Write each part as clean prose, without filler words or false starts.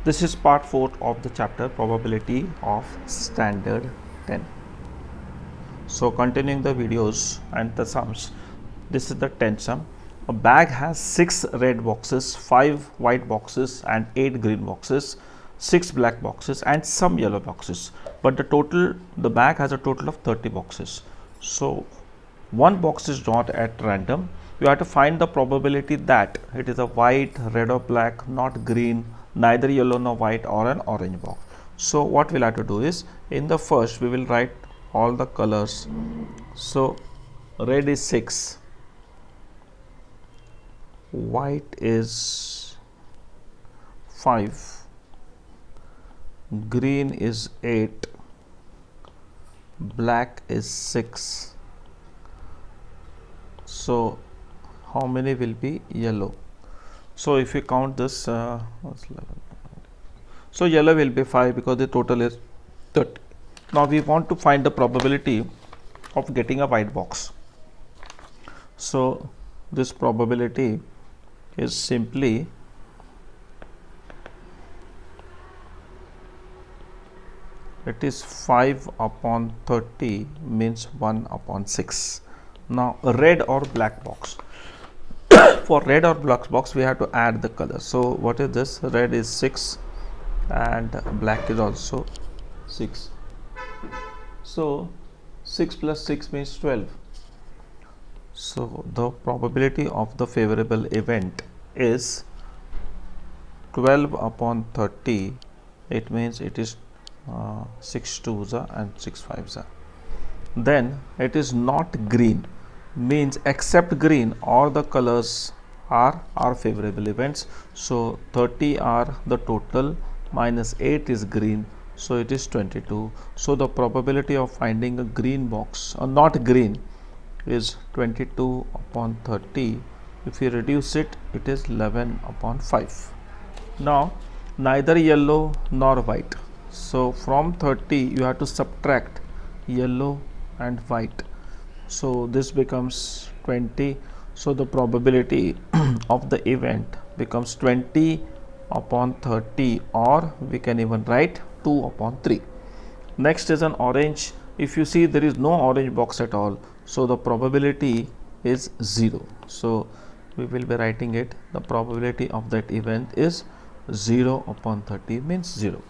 This is part 4 of the chapter probability of standard 10. So continuing the videos and the sums, this is the 10 sum. A bag has 6 red boxes, 5 white boxes and 8 green boxes, 6 black boxes and some yellow boxes. But the bag has a total of 30 boxes. So one box is drawn at random. You have to find the probability that it is a white, red or black, not green, neither yellow nor white or an orange box. So what we'll have to do is, in the first we will write all the colors. So red is 6, white is 5, green is 8, black is 6. So how many will be yellow? So if you count this, so yellow will be 5 because the total is 30. Now we want to find the probability of getting a white box. So this probability is simply it is 5 upon 30 means 1 upon 6. Now a red or black box. For red or black box we have to add the color. So what is this? Red is 6 and black is also 6. So 6 plus 6 means 12. So the probability of the favorable event is 12 upon 30. It means it is 6 2s and 6 5s. Then it is not green, means except green all the colors are favorable events. So 30 are the total, minus 8 is green, so it is 22. So the probability of finding a green box or not green is 22 upon 30. If you reduce it, it is 11 upon 5. Now neither yellow nor white. So from 30 you have to subtract yellow and white. So this becomes 20. So the probability of the event becomes 20 upon 30, or we can even write 2 upon 3. Next is an orange. If you see, there is no orange box at all, so the probability is 0. So we will be writing it, the probability of that event is 0 upon 30 means 0.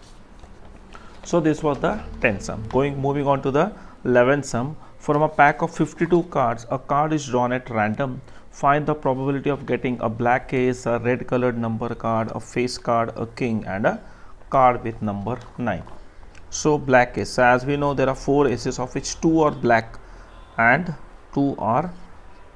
So this was the 10 sum. Moving on to the 11 sum. From a pack of 52 cards, a card is drawn at random. Find the probability of getting a black ace, a red colored number card, a face card, a king and a card with number 9. So black ace, as we know there are 4 aces of which 2 are black and 2 are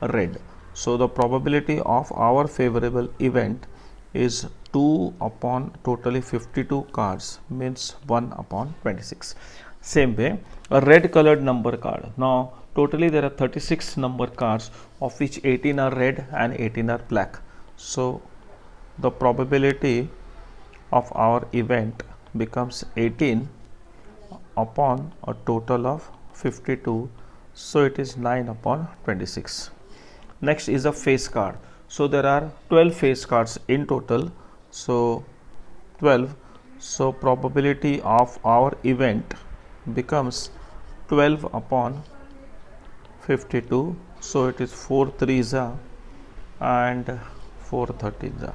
red. So the probability of our favorable event is 2 upon totally 52 cards means 1 upon 26. Same way, a red colored number card. Now totally there are 36 number cards of which 18 are red and 18 are black. So the probability of our event becomes 18 upon a total of 52. So it is 9 upon 26. Next is a face card. So there are 12 face cards in total. So 12. So probability of our event becomes 12 upon 52. So it is 4 3s and 4 30s.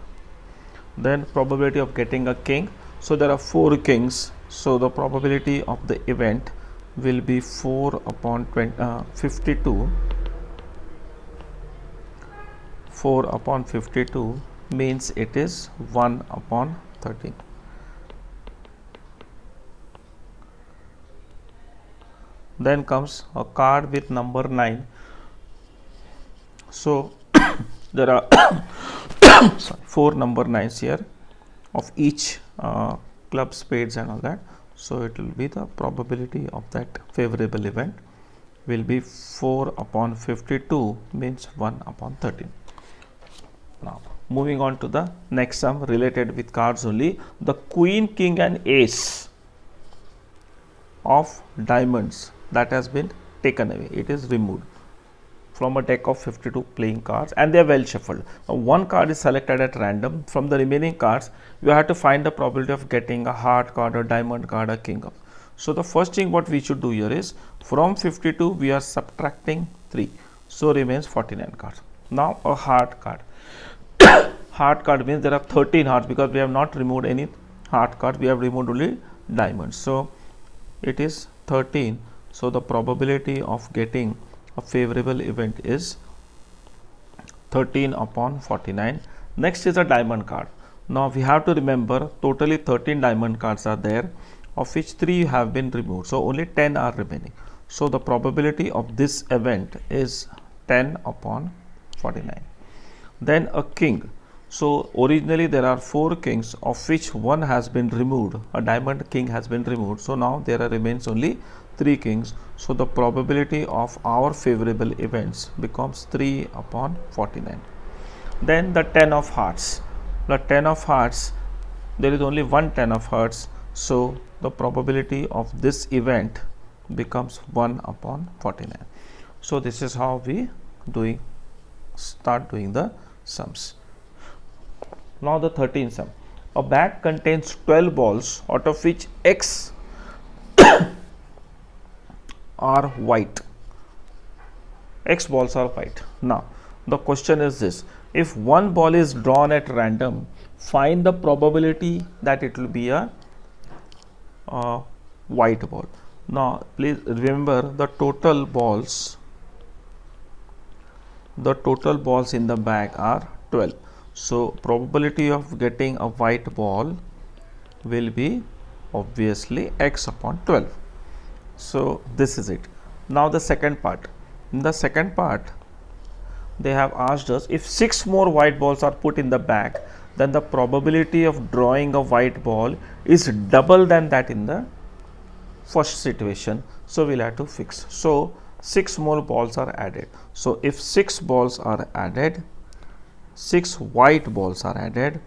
Then probability of getting a king. So there are 4 kings. So the probability of the event will be 4 upon 52. 4 upon 52 means it is 1 upon 13. Then comes a card with number 9. So there are 4 number 9s here of each club, spades and all that. So it will be the probability of that favorable event will be 4 upon 52 means 1 upon 13. Now moving on to the next sum related with cards only. The queen, king and ace of diamonds that has been taken away, it is removed. from a deck of 52 playing cards, and they are well shuffled. Now, one card is selected at random. From the remaining cards, you have to find the probability of getting a heart card, a diamond card, a king up. So the first thing what we should do here is, from 52 we are subtracting 3, so remains 49 cards. Now a heart card. Heart card means there are 13 hearts, because we have not removed any heart card, we have removed only diamonds. So it is 13. So the probability of getting a favorable event is 13 upon 49. Next is a diamond card. Now we have to remember totally 13 diamond cards are there, of which 3 have been removed, so only 10 are remaining. So the probability of this event is 10 upon 49. Then a king. So originally there are 4 kings, of which 1 has been removed, a diamond king has been removed, so now there remains only 3 kings. So the probability of our favorable events becomes 3 upon 49. Then the 10 of hearts. The 10 of hearts, there is only one 10 of hearts, so the probability of this event becomes 1 upon 49. So this is how we start doing the sums. Now the 13th sum. A bag contains 12 balls, out of which X are white. X balls are white. Now the question is this: if one ball is drawn at random, find the probability that it will be a white ball. Now please remember the total balls in the bag are 12. So probability of getting a white ball will be obviously X upon 12. So this is it. Now the second part. In the second part, they have asked us, if 6 more white balls are put in the bag, then the probability of drawing a white ball is double than that in the first situation. So we'll have to fix. So 6 more balls are added. So if 6 balls are added, 6 white balls are added,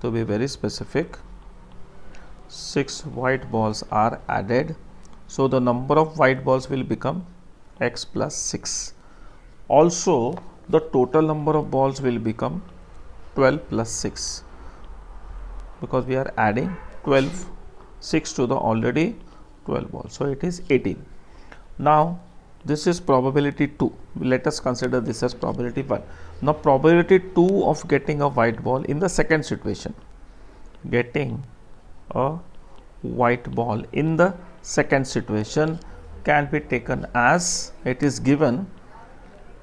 to be very specific, 6 white balls are added. So the number of white balls will become X plus 6. Also the total number of balls will become 12 plus 6, because we are adding 6 to the already 12 balls. So it is 18. Now this is probability 2. Let us consider this as probability 1. Now probability 2 of getting a white ball in the second situation. Getting a white ball in the second situation can be taken as, it is given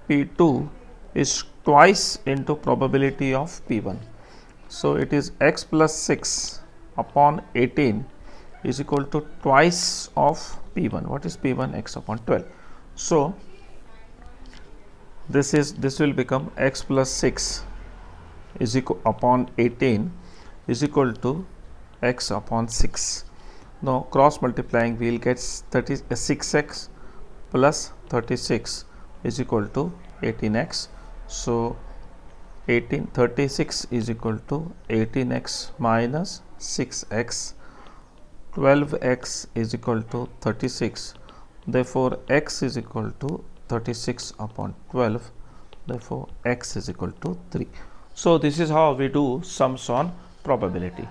P2 is twice into probability of P1. So it is X plus 6 upon 18 is equal to twice of P1. What is P1? X upon 12. So this will become X plus 6 is equal upon 18 is equal to X upon 6. Now cross multiplying, we will get 6x plus 36 is equal to 18x. So 36 is equal to 18x minus 6x. 12x is equal to 36. Therefore x is equal to 36 upon 12. Therefore x is equal to 3. So this is how we do sums on probability.